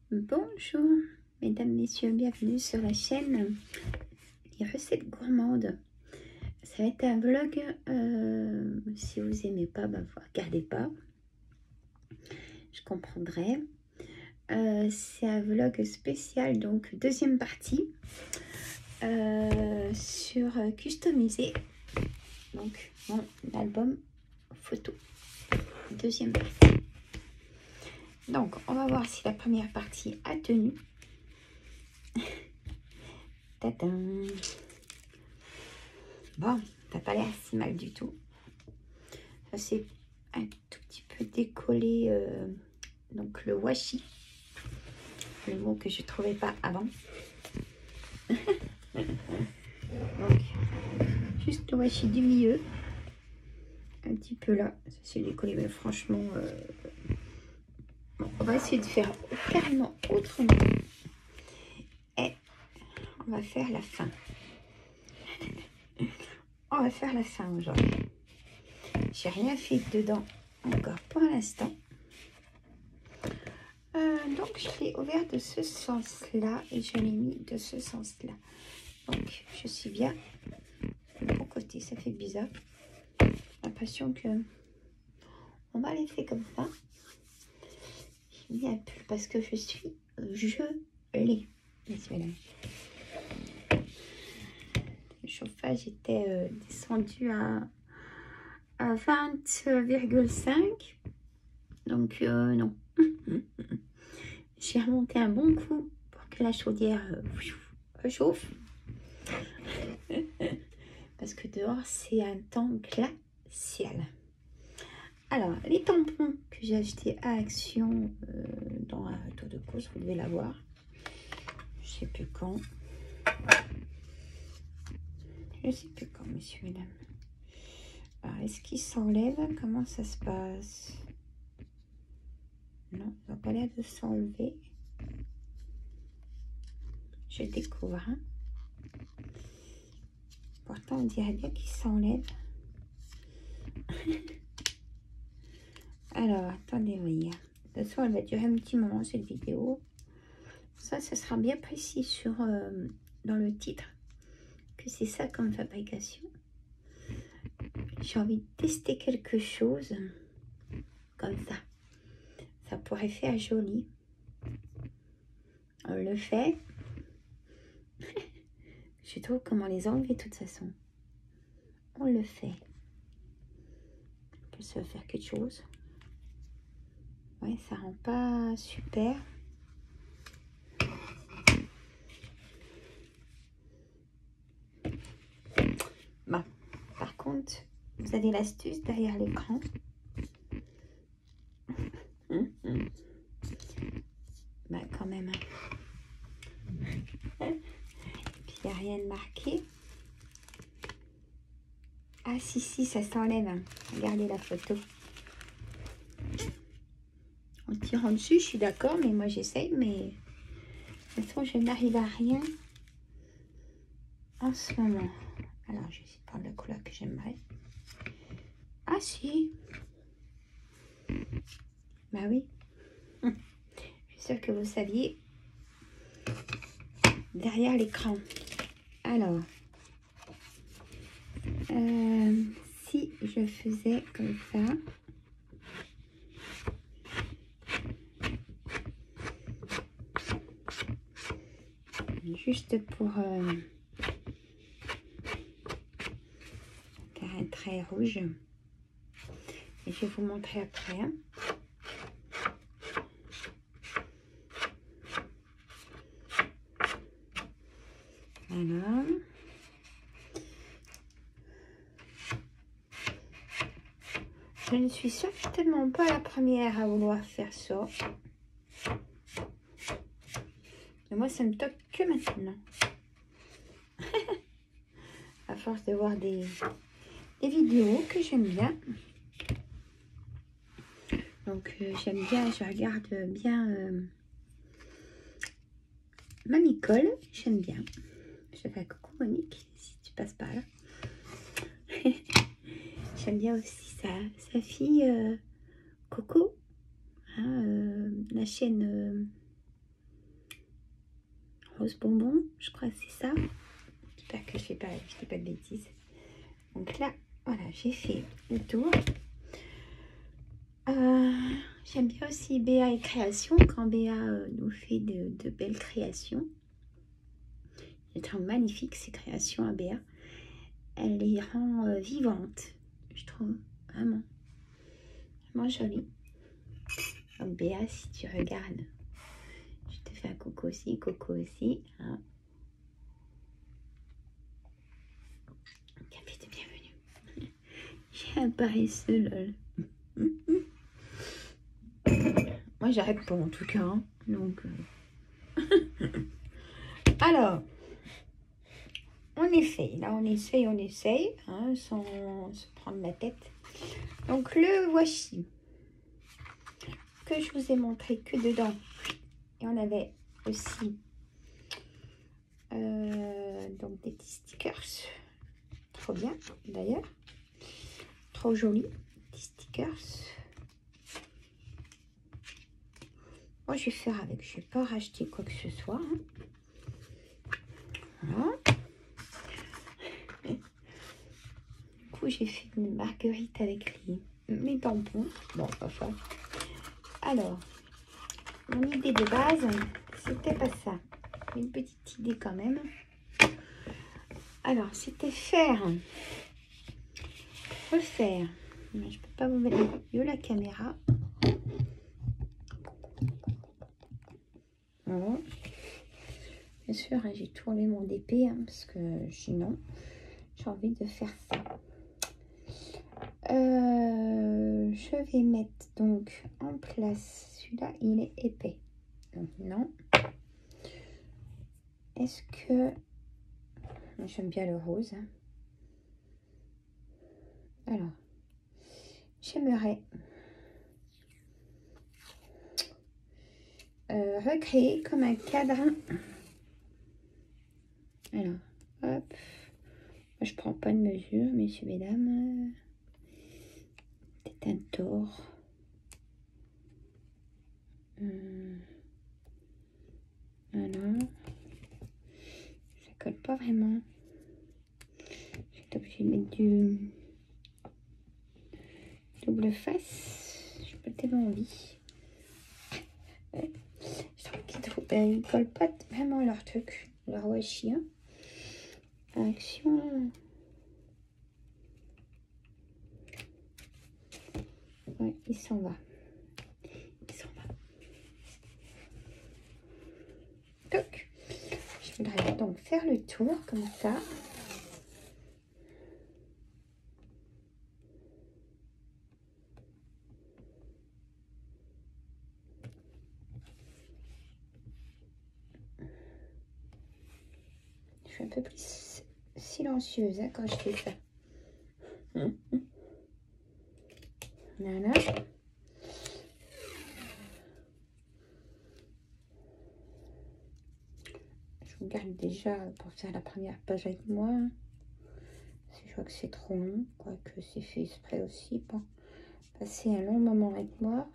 Bonjour, mesdames, messieurs, bienvenue sur la chaîne Les Recettes Gourmandes. Ça va être un vlog, si vous aimez pas, vous regardez pas, je comprendrai. C'est un vlog spécial, donc deuxième partie, sur customiser, donc mon album photo, deuxième partie. Donc, on va voir si la première partie a tenu. Tadam. Bon, t'as pas l'air si mal du tout. Ça c'est un tout petit peu décollé, donc le washi, le mot que je trouvais pas avant. Donc, juste le washi du milieu, un petit peu là. Ça c'est décollé, mais franchement, bon, on va essayer de faire carrément autrement. Et on va faire la fin. On va faire la fin aujourd'hui. J'ai rien fait dedans encore pour l'instant. Donc je l'ai ouvert de ce sens-là et je l'ai mis de ce sens-là. Donc je suis bien de mon côté. Ça fait bizarre. J'ai l'impression que on va les faire comme ça. J'ai mis un peu parce que je suis gelée. Le chauffage était descendu à 20,5. Donc non. J'ai remonté un bon coup pour que la chaudière chauffe. Parce que dehors, c'est un temps glacial. Alors, les tampons que j'ai achetés à Action dans un tour de course, vous devez l'avoir. Je sais plus quand. Je sais plus quand, messieurs, mesdames. Alors, est-ce qu'il s'enlève? Comment ça se passe? Non, ça n'a pas l'air de s'enlever. Je découvre. Hein. Pourtant, on dirait bien qu'il s'enlève. Alors, attendez, voyez. De toute façon, elle va durer un petit moment, cette vidéo. Ça sera bien précis sur dans le titre que c'est ça comme fabrication. J'ai envie de tester quelque chose comme ça. Ça pourrait faire joli. On le fait. Je trouve comment les enlever de toute façon. On le fait. On peut se faire quelque chose. Ouais, ça rend pas super. Bon, par contre, vous avez l'astuce derrière l'écran. Bah quand même. Puis il n'y a rien de marqué. Ah si, ça s'enlève. Regardez la photo. En tirant dessus, je suis d'accord, mais moi j'essaye, mais de toute façon, je n'arrive à rien en ce moment. Alors, je vais essayer de prendre la couleur que j'aimerais. Ah si. Bah oui. Je suis sûre que vous saviez. Derrière l'écran. Alors, si je faisais comme ça. Juste pour faire un trait rouge. Et je vais vous montrer après. Hein. Voilà. Je ne suis certainement pas la première à vouloir faire ça. Mais moi, ça me toque que maintenant. À force de voir des vidéos que j'aime bien. Donc, j'aime bien, je regarde bien Mamicole. J'aime bien. Je fais un coucou Monique, si tu passes par là. J'aime bien aussi sa fille Coco. Hein, la chaîne rose bonbon, je crois que c'est ça. J'espère que je dis pas de bêtises. Donc là, voilà, j'ai fait le tour. J'aime bien aussi Béa et Création, quand Béa nous fait de belles créations. Je trouve magnifique ces créations à Béa. Elle les rend vivantes, je trouve, vraiment, vraiment jolies. Donc Béa, si tu regardes, je te fais un coucou aussi, hein. Café de bienvenue. J'ai un paresseux, lol. Moi, j'arrête pas en tout cas, hein. Donc, alors, on essaye, là on essaye, hein, sans se prendre la tête. Donc le washi que je vous ai montré que dedans, et on avait aussi donc des petits stickers, trop bien d'ailleurs, trop joli, petits stickers. Moi je vais faire avec, je vais pas racheter quoi que ce soit, hein. Voilà. Du coup j'ai fait une marguerite avec mes tampons, bon pas ça. Alors mon idée de base c'était pas ça, une petite idée quand même. Alors c'était refaire, je peux pas vous mettre mieux la caméra. Voilà. Bien sûr, hein, j'ai tourné mon DP, hein, parce que sinon j'ai envie de faire ça. Je vais mettre donc en place, celui-là il est épais, donc non. Est-ce que, j'aime bien le rose, hein. Alors j'aimerais recréer comme un cadre. Alors hop, moi je prends pas de mesure, messieurs mesdames, c'est un tort. Voilà, ça colle pas vraiment. J'ai obligé de mettre du double face. J'ai pas tellement envie. Je trouve qu'ils ne collent pas vraiment leur truc, leur washi, hein. Action. Ouais, il s'en va. Il s'en va. Donc, je voudrais donc faire le tour comme ça. Je suis un peu plus silencieuse, hein, quand je fais ça. Voilà. Je vous garde déjà pour faire la première page avec moi. Je vois que c'est trop long, quoique c'est fait exprès aussi pour passer un long moment avec moi.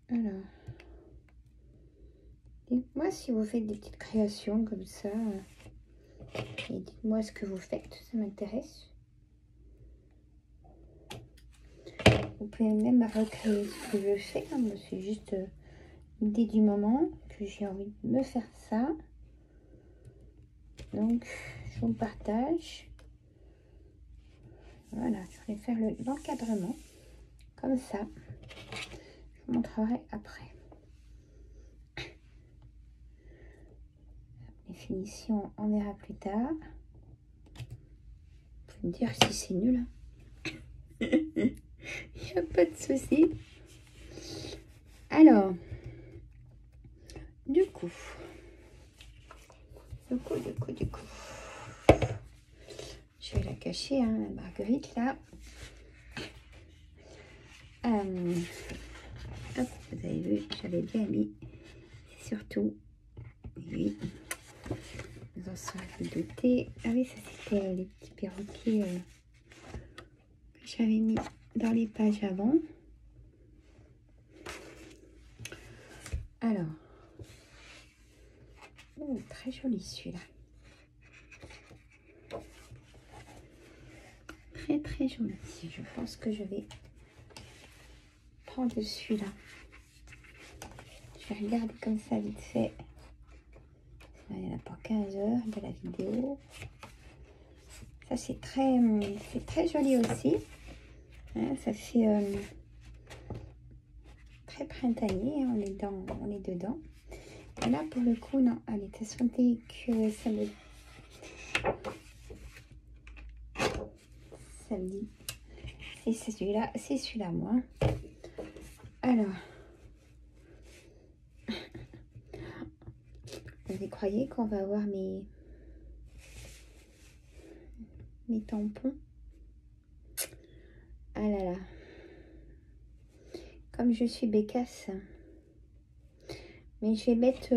Alors, dites-moi si vous faites des petites créations comme ça. Et dites-moi ce que vous faites, ça m'intéresse. Vous pouvez même recréer ce que je fais, hein. C'est juste l'idée du moment que j'ai envie de me faire ça. Donc, je vous partage. Voilà, je vais faire l'encadrement comme ça. Je vous montrerai après. Les finitions, on verra plus tard. Vous pouvez me dire si c'est nul. Il n'y a pas de souci. Alors, du coup, je vais la cacher, hein, la marguerite là. Hop, vous avez vu, j'avais bien mis. Surtout, oui, vous en serez douté. Ah oui, ça c'était les petits perroquets que j'avais mis dans les pages avant. Alors, Oh, très joli celui-là. Très très joli. Je pense que je vais prendre celui-là. Je vais regarder comme ça vite fait. Il y en a pour 15 heures de la vidéo. Ça c'est très joli aussi. Hein, ça fait très printanier. Hein, on est dedans. Et là pour le coup non. Allez, t'as senti que ça me dit. Et c'est celui-là moi. Alors. Vous croyez qu'on va avoir mes tampons? Ah là là. Comme je suis bécasse. Mais je vais mettre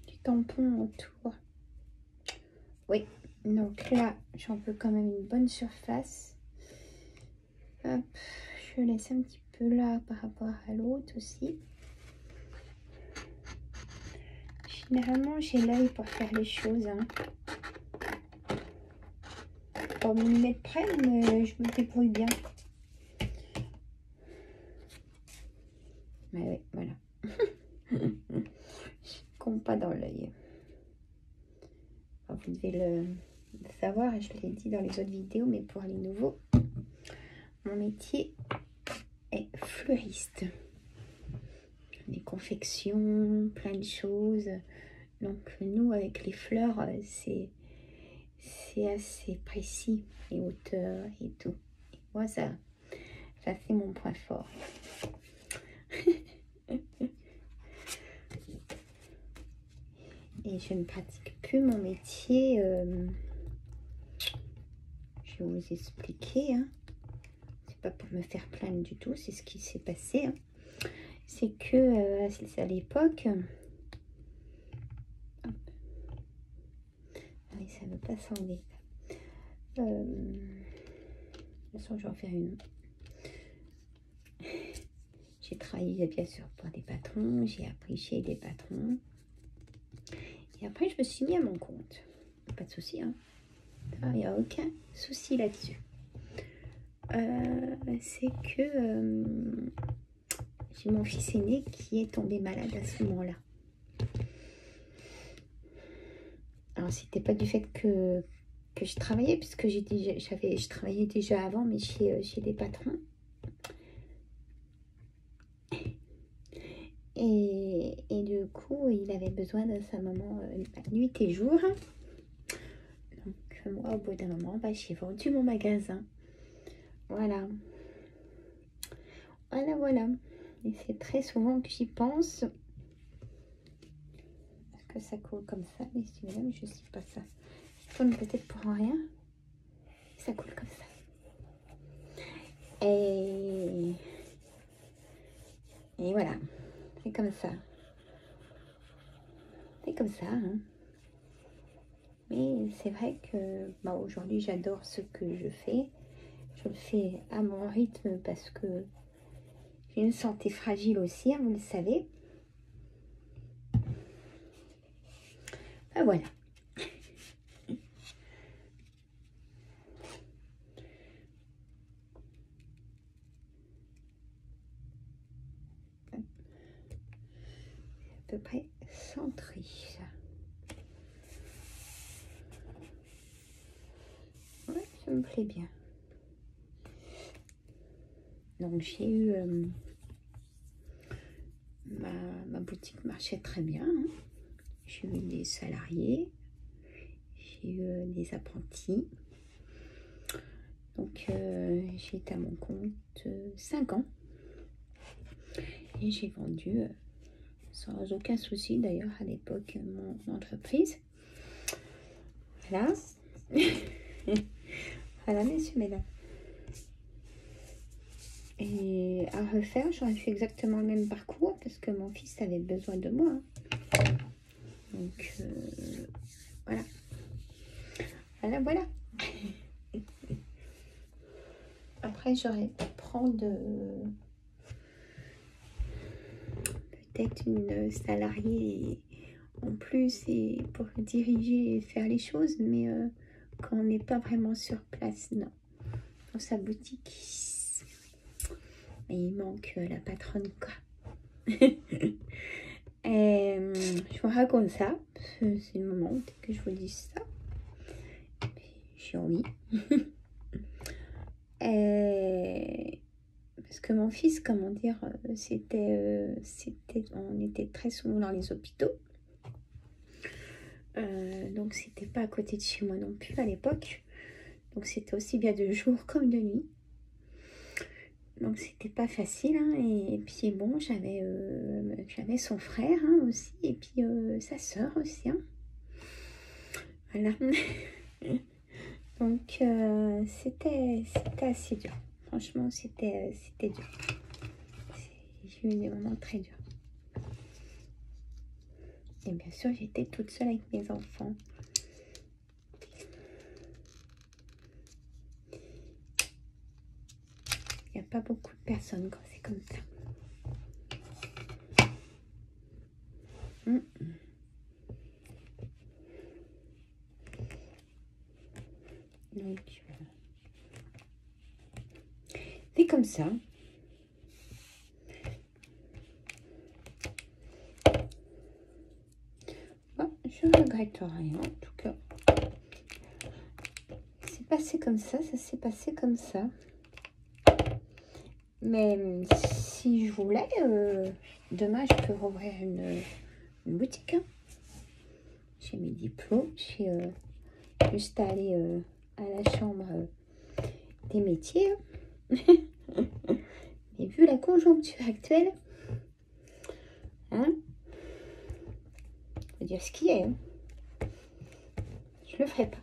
du tampon autour. Oui. Donc là, j'en veux quand même une bonne surface. Hop. Je laisse un petit peu là par rapport à l'autre aussi. Généralement, j'ai l'œil pour faire les choses. Hein. Pour m'y mettre près, mais je me débrouille bien. Mais oui, voilà. Je compte pas dans l'œil. Vous devez le savoir, et je l'ai dit dans les autres vidéos, mais pour les nouveaux, mon métier est fleuriste. Des confections, plein de choses. Donc nous, avec les fleurs, c'est assez précis, les hauteurs et tout. Et moi, ça c'est mon point fort. Et je ne pratique plus mon métier. Je vais vous expliquer. Hein. C'est pas pour me faire plaindre du tout, c'est ce qui s'est passé. Hein. C'est que à l'époque... Allez, ça ne veut pas s'enlever. De toute façon, je vais en faire une. J'ai travaillé bien sûr pour des patrons, j'ai appris chez des patrons. Et après, je me suis mis à mon compte. Pas de souci, hein. Il n'y a aucun souci là-dessus. C'est que j'ai mon fils aîné qui est tombé malade à ce moment-là. Alors, c'était pas du fait que je travaillais, puisque je travaillais déjà avant, mais chez des patrons. Et du coup, il avait besoin de sa maman nuit et jour. Donc, moi, au bout d'un moment, j'ai vendu mon magasin. Voilà. Voilà. Et c'est très souvent que j'y pense. Est-ce que ça coule comme ça? Mais si madame, je ne sais pas ça. Je tourne peut-être pour rien. Ça coule comme ça. Et voilà. C'est comme ça. C'est comme ça. Hein. Mais c'est vrai que aujourd'hui, j'adore ce que je fais. Je le fais à mon rythme parce que j'ai une santé fragile aussi, hein, vous le savez. Voilà. À peu près centré. Ouais, ça me plaît bien. Donc j'ai eu ma boutique marchait très bien. Hein. J'ai eu des salariés, j'ai eu des apprentis. Donc j'ai été à mon compte 5 ans. Et j'ai vendu sans aucun souci d'ailleurs à l'époque mon entreprise. Voilà. Voilà, messieurs, mesdames. Et à refaire, j'aurais fait exactement le même parcours parce que mon fils avait besoin de moi. Donc, voilà. Voilà. Après, j'aurais pu prendre peut-être une salariée en plus, c'est pour diriger et faire les choses, mais quand on n'est pas vraiment sur place, non. Dans sa boutique, il manque la patronne, quoi. Et, je vous raconte ça, c'est le moment que je vous dise ça. J'ai envie. Parce que mon fils, comment dire, on était très souvent dans les hôpitaux. Donc c'était pas à côté de chez moi non plus à l'époque. Donc c'était aussi bien de jour comme de nuit. Donc c'était pas facile. Hein. Et puis bon, j'avais son frère hein, aussi. Et puis sa soeur aussi. Hein. Voilà. Donc c'était assez dur. Franchement, c'était dur. J'ai eu des moments très durs. Et bien sûr, j'étais toute seule avec mes enfants. Il n'y a pas beaucoup de personnes quand c'est comme ça. Donc, c'est comme ça. Bon, je ne regrette rien, en tout cas. C'est passé comme ça s'est passé comme ça. Mais si je voulais, demain, je peux rouvrir une boutique. Hein. J'ai mes diplômes, j'ai juste à aller à la chambre des métiers. Hein. Et vu la conjoncture actuelle, hein, faut dire ce qui est. Hein. Je le ferai pas.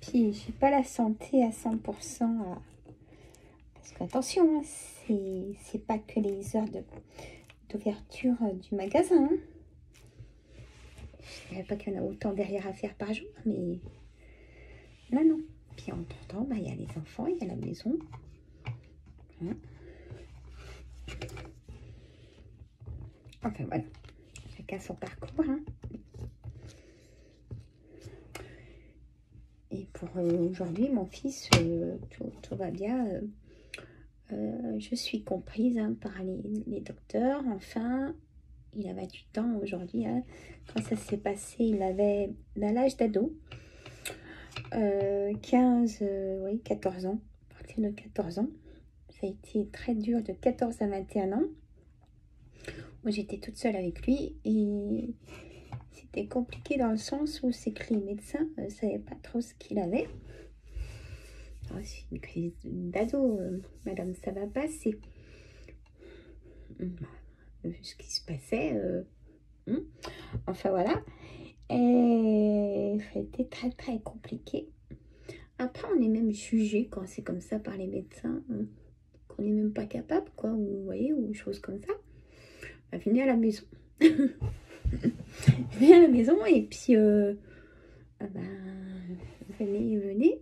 Puis, j'ai pas la santé à 100%. Parce qu'attention, hein, c'est pas que les heures d'ouverture du magasin. Hein. Je dirais pas qu'il y en a autant derrière à faire par jour, mais non, non. Puis entre-temps, bah, il y a les enfants, il y a la maison. Hein. Enfin, voilà. Chacun son parcours. Hein. Et pour aujourd'hui, mon fils, tout va bien. Je suis comprise hein, par les docteurs. Enfin, il a 28 ans aujourd'hui. Hein. Quand ça s'est passé, il avait l'âge d'ado. 14 ans. À partir de 14 ans. Ça a été très dur de 14 à 21 ans. Moi, j'étais toute seule avec lui. Et c'était compliqué dans le sens où c'est que les médecins ne savaient pas trop ce qu'il avait. Oh, c'est une crise d'ado, madame, ça va passer. Vu ce qui se passait. Enfin, voilà. Et ça a été très, très compliqué. Après, on est même jugé quand c'est comme ça par les médecins. Hein, qu'on n'est même pas capable, quoi. Ou, vous voyez, ou choses comme ça. Bah, venez à la maison. Venez à la maison et puis... venez.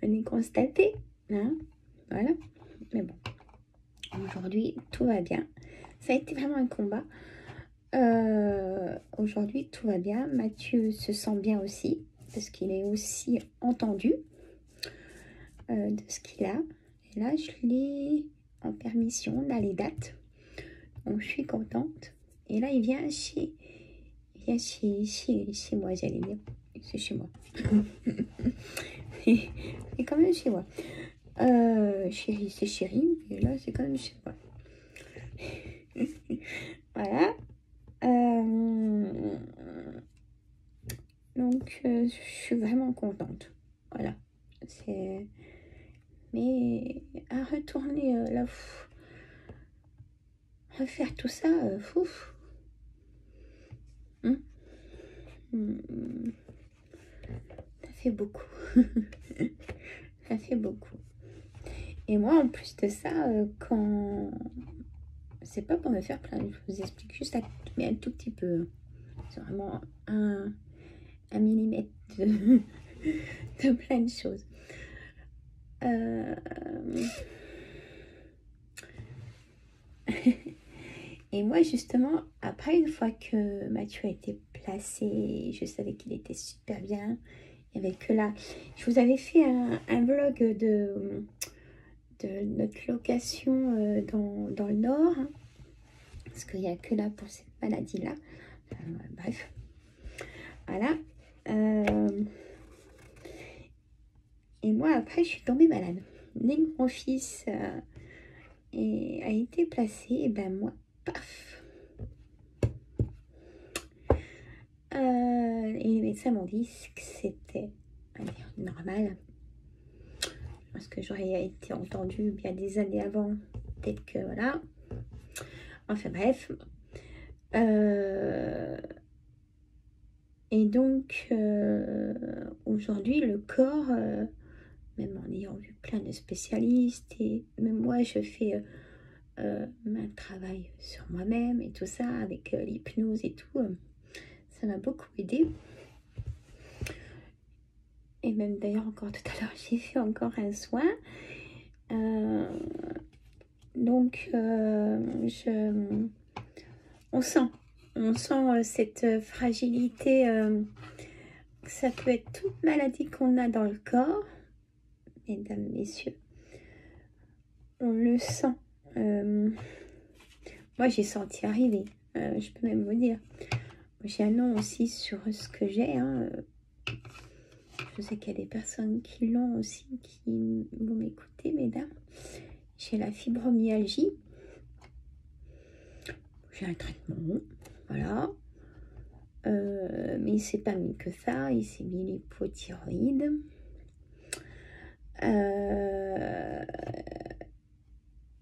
Venez constater. Hein, voilà. Mais bon. Aujourd'hui, tout va bien. Ça a été vraiment un combat. Aujourd'hui, tout va bien. Mathieu se sent bien aussi. Parce qu'il est aussi entendu de ce qu'il a. Et là, je l'ai en permission. On a les dates. Donc, je suis contente. Et là, il vient chez moi, j'allais dire. C'est chez moi. Et quand même chez moi. Chérie, c'est chérie. Et là, c'est quand même chez moi. Voilà. Donc, je suis vraiment contente. Voilà. Mais à retourner là, refaire tout ça, ça fait beaucoup. Ça fait beaucoup. Et moi, en plus de ça, quand... C'est pas pour me faire plaindre, je vous explique juste mais un tout petit peu. C'est vraiment un millimètre de plein de choses. Et moi, justement, après, une fois que Mathieu a été placé, je savais qu'il était super bien. Il n'y avait que là. Je vous avais fait un vlog de notre location dans le Nord. Hein, parce qu'il n'y a que là pour cette maladie-là. Bref. Voilà. Et moi, après, je suis tombée malade. Dès que mon fils a été placé, et ben moi, paf. Et les médecins m'ont dit que c'était normal. Parce que j'aurais été entendue bien des années avant. Peut-être que voilà. Enfin bref. Et donc, aujourd'hui, le corps, même en ayant vu plein de spécialistes, et même moi, je fais un travail sur moi-même et tout ça, avec l'hypnose et tout, ça m'a beaucoup aidé. Et même d'ailleurs, encore tout à l'heure, j'ai fait encore un soin. Donc, on sent cette fragilité. Ça peut être toute maladie qu'on a dans le corps, mesdames, messieurs. On le sent. Moi, j'ai senti arriver. Je peux même vous dire. J'ai un nom aussi sur ce que j'ai. Hein. Je sais qu'il y a des personnes qui l'ont aussi, qui vont m'écouter, mesdames. J'ai la fibromyalgie. J'ai un traitement. Voilà. Mais il s'est pas mis que ça. Il s'est mis l'hypothyroïde.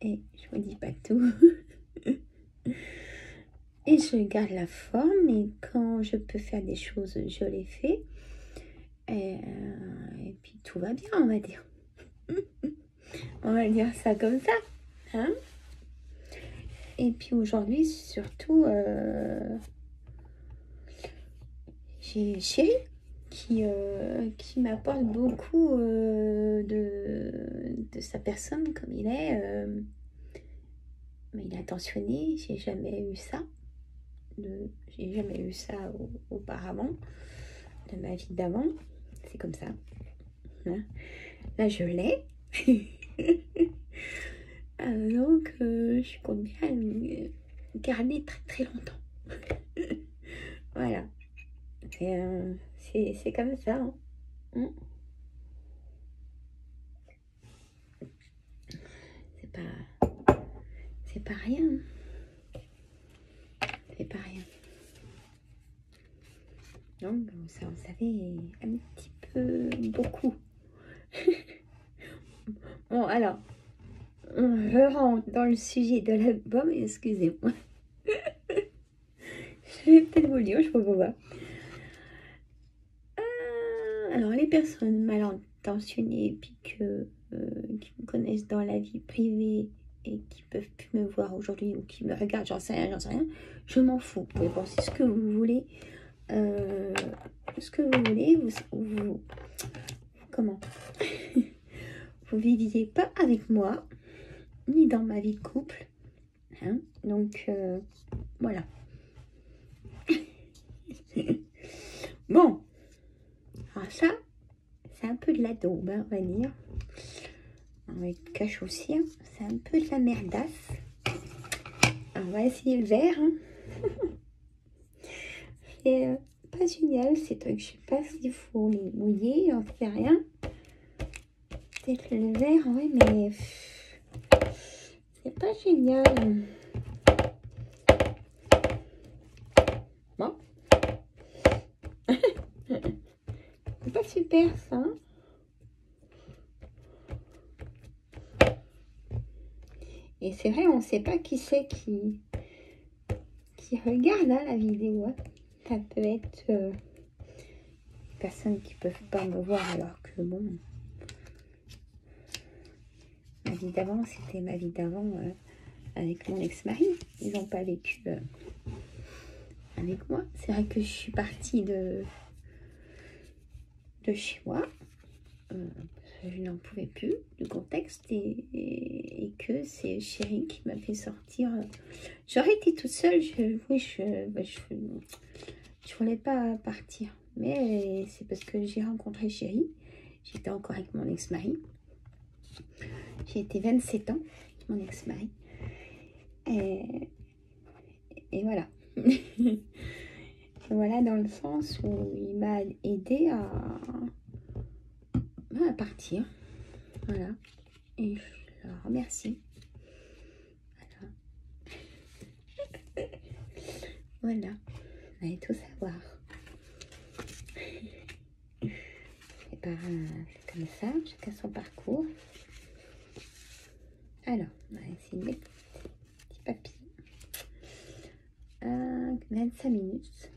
Et je vous dis pas tout. Et je garde la forme. Et quand je peux faire des choses, je les fais. Et puis tout va bien, on va dire. On va dire ça comme ça. Hein? Et puis aujourd'hui, surtout, j'ai Chéri qui m'apporte beaucoup de sa personne comme il est. Mais il est attentionné, j'ai jamais eu ça. J'ai jamais eu ça auparavant, de ma vie d'avant. C'est comme ça. Hein? Là, je l'ai. Donc, je compte bien le garder très très longtemps. Voilà. C'est comme ça. Hein. C'est pas rien. C'est pas rien. Donc, ça en savait un petit peu beaucoup. Bon, alors, je rentre dans le sujet de l'album. Excusez-moi. Je vais peut-être vous le dire, je ne sais pas pourquoi. Alors, les personnes mal intentionnées, puis qui me connaissent dans la vie privée et qui peuvent plus me voir aujourd'hui ou qui me regardent, j'en sais rien, je m'en fous. Vous pouvez penser ce que vous voulez. Comment vous viviez pas avec moi, ni dans ma vie de couple. Hein, donc, voilà. Bon. Alors ça, c'est un peu de la daube, hein, on va dire. On va être cache aussi. Hein. C'est un peu de la merdasse. Alors, on va essayer le vert. Hein. C'est pas génial, ces trucs. Je sais pas s'il faut les mouiller, on sait rien. Peut-être le vert, oui, mais c'est pas génial. Bon. C'est pas super, ça. Hein. Et c'est vrai, on ne sait pas qui c'est qui regarde hein, la vidéo. Hein. Ça peut être des personnes qui peuvent pas me voir alors que bon, ma vie d'avant, c'était ma vie d'avant avec mon ex-mari. Ils n'ont pas vécu avec moi. C'est vrai que je suis partie de chez moi. je n'en pouvais plus du contexte et que c'est Chéri qui m'a fait sortir. J'aurais été toute seule, oui, je voulais pas partir. Mais c'est parce que j'ai rencontré Chéri. J'étais encore avec mon ex-mari. J'ai été 27 ans, mon ex-mari. Et voilà. Et voilà, dans le sens où il m'a aidé à partir. Voilà. Et je le remercie. Voilà. Voilà. Vous allez tout savoir. C'est comme ça, chacun son parcours. Alors, on va essayer de mettre petit papier. 25 minutes.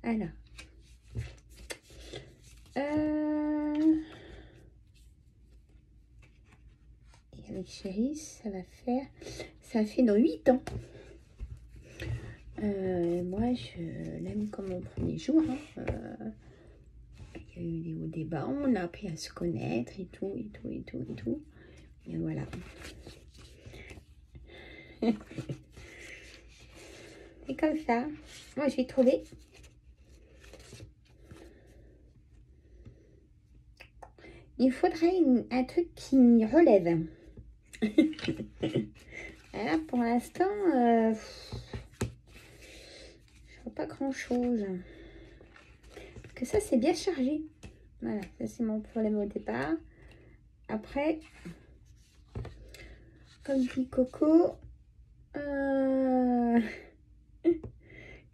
Alors. Et avec Chéri, ça fait dans 8 ans. Moi, je l'aime comme mon premier jour. Hein. Il y a eu des hauts, des bas. On a appris à se connaître et tout, et tout, et tout, et tout. Et voilà. C'est comme ça. Moi, j'ai trouvé. Il faudrait un truc qui relève. Là, pour l'instant, je vois pas grand-chose. Parce que ça, c'est bien chargé. Voilà, ça, c'est mon problème au départ. Après, comme dit Coco,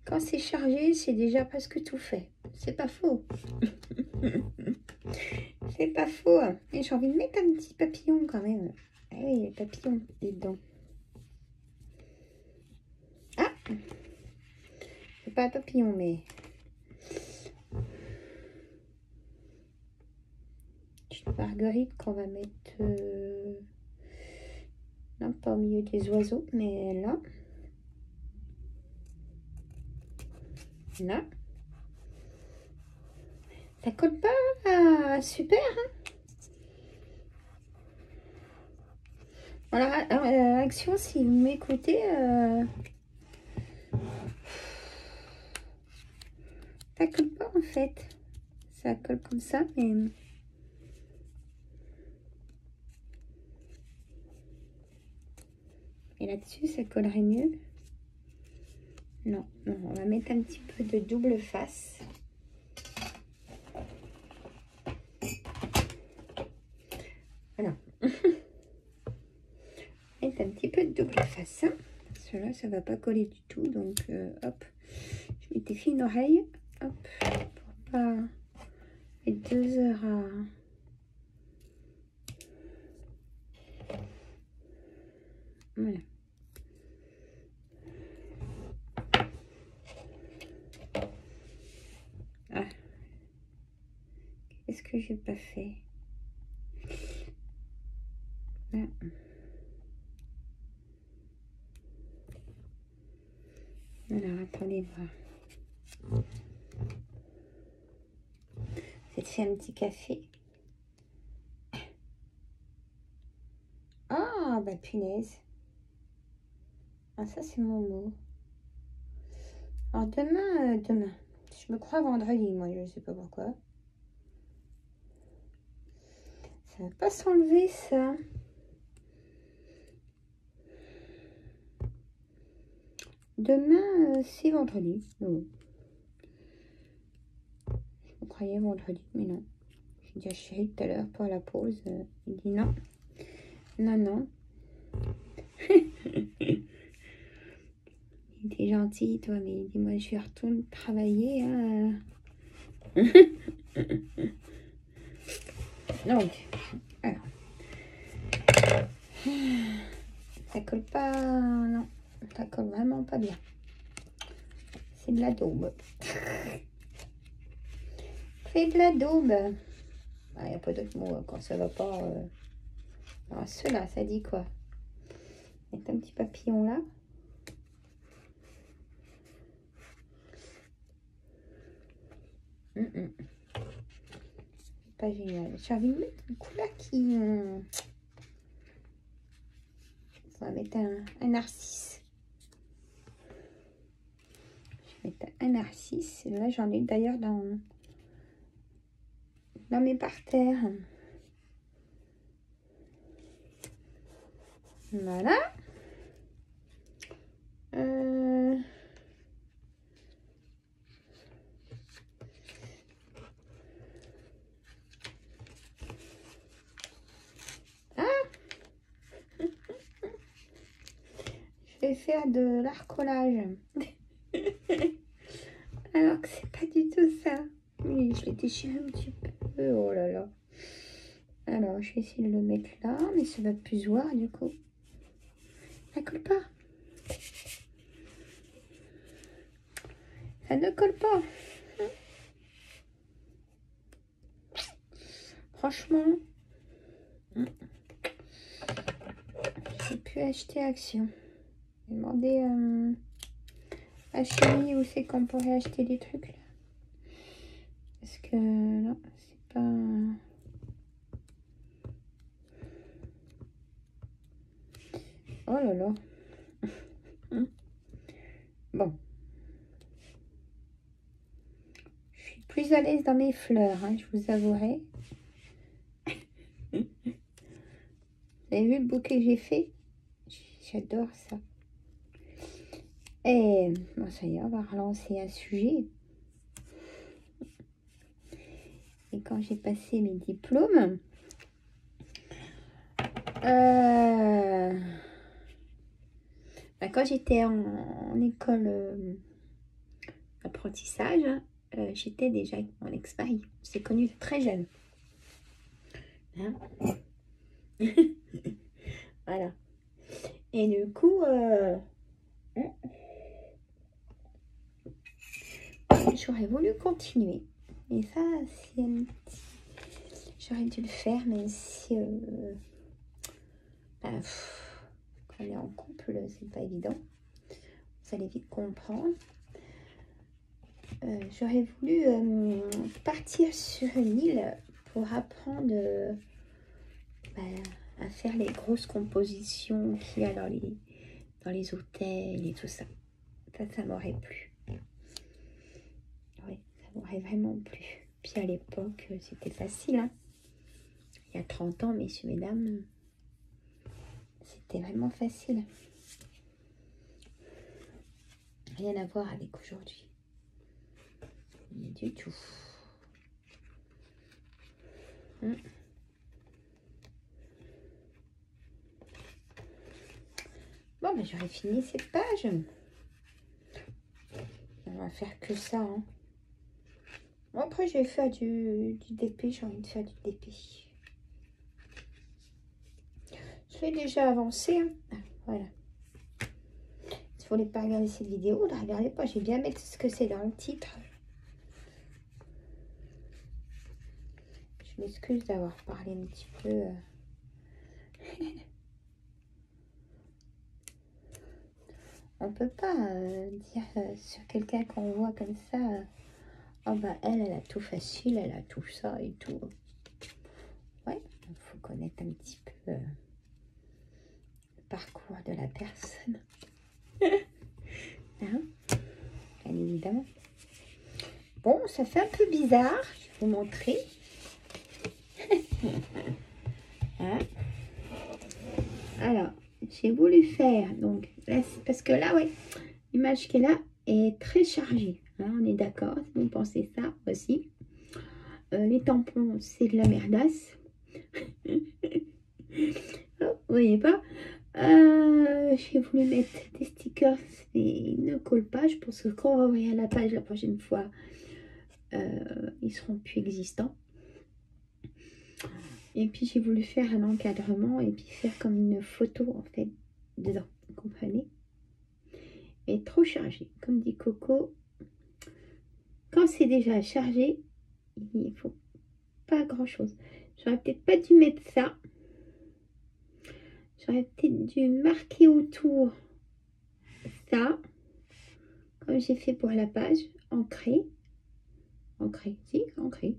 quand c'est chargé, c'est déjà presque tout fait. C'est pas faux. C'est pas faux. Et j'ai envie de mettre un petit papillon quand même. Ah oui, les papillons dedans. Ah, c'est pas un papillon, mais une marguerite qu'on va mettre non pas au milieu des oiseaux, mais là. Là. Ça colle pas super, hein. Voilà, Action, si vous m'écoutez, ça colle pas en fait. Ça colle comme ça, mais... Et là-dessus, ça collerait mieux. Non, non, on va mettre un petit peu de double face. Voilà. Mettre un petit peu de double face. Hein. Cela, ça va pas coller du tout. Donc, hop. Je m'étais fait une oreille. Hop. Pour pas mettre 2 heures à... Voilà. Ah. Qu'est-ce que j'ai pas fait? Ah. Alors, attendez voir. Je vais te faire un petit café. Ah, bah punaise. Ah, ça, c'est mon mot. Alors, demain, je me crois vendredi, moi, je ne sais pas pourquoi. Ça va pas s'enlever, ça. Demain, c'est vendredi. Non. Je me croyais vendredi, mais non. J'ai dit à Chéri tout à l'heure pour la pause. Il dit non. Non, non. Il était gentil, toi, mais il dit, moi, je retourne travailler. Hein. Donc, alors. Ça colle pas, non. Ça colle vraiment pas bien. C'est de la daube. C'est de la daube. Il n'y a pas d'autre mot quand ça va pas. Alors, ceux-là, ça dit quoi? Mettre un petit papillon là. pas génial. J'ai envie de mettre une couleur qui... On va mettre un narcisse. Je vais mettre un narcisse. Là, j'en ai d'ailleurs dans mes parterres. Voilà. Je vais faire de l'arcolage. Alors que c'est pas du tout ça. Oui, je l'ai déchiré un petit peu. Oh là là. Alors, je vais essayer de le mettre là, mais ça va plus se voir du coup. Ça colle pas. Ça ne colle pas. Franchement, j'ai pu acheter Action. J'ai demandé à Chérie où c'est qu'on pourrait acheter des trucs là. Parce que non, c'est pas... Oh là là. Bon. Je suis plus à l'aise dans mes fleurs, hein, je vous avouerai. Vous avez vu le bouquet que j'ai fait? J'adore ça. Et bon, ça y est, on va relancer un sujet. Et quand j'ai passé mes diplômes, quand j'étais en école d'apprentissage, j'étais déjà avec mon ex-mari. On s'est connus très jeune. Hein. Voilà. Et du coup, j'aurais voulu continuer. Et ça, c'est un petit... J'aurais dû le faire, même si... quand on est en couple, c'est pas évident. Vous allez vite comprendre. J'aurais voulu partir sur une île pour apprendre à faire les grosses compositions qu'il y a dans les hôtels et tout ça. Ça m'aurait plu. Oui, ça m'aurait vraiment plu. Puis à l'époque, c'était facile. Hein. Il y a 30 ans, messieurs, mesdames, c'était vraiment facile. Rien à voir avec aujourd'hui. Du tout. Bon, ben j'aurais fini cette page. On va faire que ça. Hein. Bon, après, je vais faire du DP. J'ai envie de faire du DP. Je vais déjà avancer. Hein. Ah, voilà. Si vous voulez pas regarder cette vidéo, ne la regardez pas. Je vais bien mettre ce que c'est dans le titre. Je m'excuse d'avoir parlé un petit peu. On peut pas dire sur quelqu'un qu'on voit comme ça, oh bah elle a tout facile, elle a tout ça et tout. Ouais, il faut connaître un petit peu le parcours de la personne. Hein, bien évidemment. Bon, ça fait un peu bizarre, je vais vous montrer. Hein. Alors, j'ai voulu faire, donc, là, parce que là, ouais, l'image qu'elle a est très chargée. Hein, on est d'accord, si vous pensez ça aussi. Les tampons, c'est de la merdasse. Oh, vous voyez pas. J'ai voulu mettre des stickers, mais ils ne collent pas. Je pense que quand on va envoyer à la page la prochaine fois, ils seront plus existants. Et puis j'ai voulu faire un encadrement et puis faire comme une photo en fait dedans, vous comprenez? Et trop chargé, comme dit Coco, quand c'est déjà chargé, il faut pas grand chose. J'aurais peut-être pas dû mettre ça. J'aurais peut-être dû marquer autour ça, comme j'ai fait pour la page, ancré, si, ancré.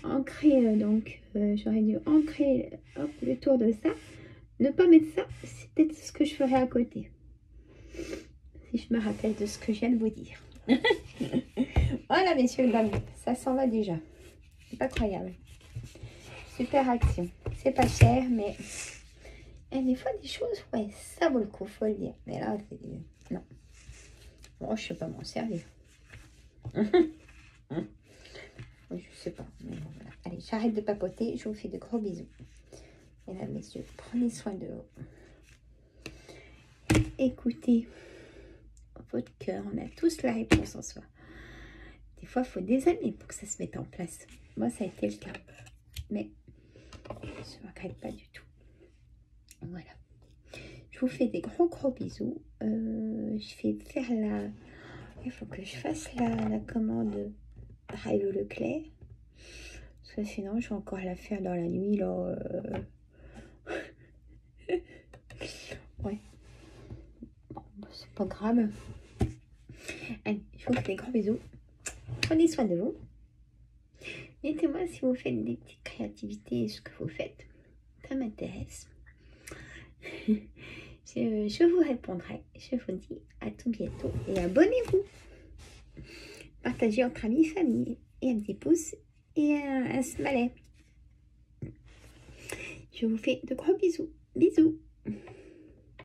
ancrer, donc j'aurais dû ancrer hop, le tour de ça. Ne pas mettre ça, c'est peut-être ce que je ferai à côté. Si je me rappelle de ce que je viens de vous dire. Voilà, messieurs, dames, ça s'en va déjà. C'est pas croyable. Super action. C'est pas cher, mais et des fois, des choses, ouais, ça vaut le coup, faut le dire. Mais là, non. Bon, je sais pas m'en servir. Je sais pas. Mais bon, voilà. Allez, j'arrête de papoter. Je vous fais de gros bisous. Mesdames, messieurs, prenez soin de vous. Écoutez votre cœur. On a tous la réponse en soi. Des fois, il faut des années pour que ça se mette en place. Moi, ça a été le cas. Mais je ne regrette pas du tout. Voilà. Je vous fais des gros bisous. Je vais faire la... Il faut que je fasse la commande Drive Leclerc. Parce que sinon, je vais encore la faire dans la nuit. Là, ouais. Bon, c'est pas grave. Allez, je vous fais des gros bisous. Prenez soin de vous. Dites-moi si vous faites des petites créativités, ce que vous faites. Ça m'intéresse. Je vous répondrai. Je vous dis à tout bientôt. Et abonnez-vous. Partagez entre amis, famille. Et un petit pouce. Et un smilet. Je vous fais de gros bisous. Bisous.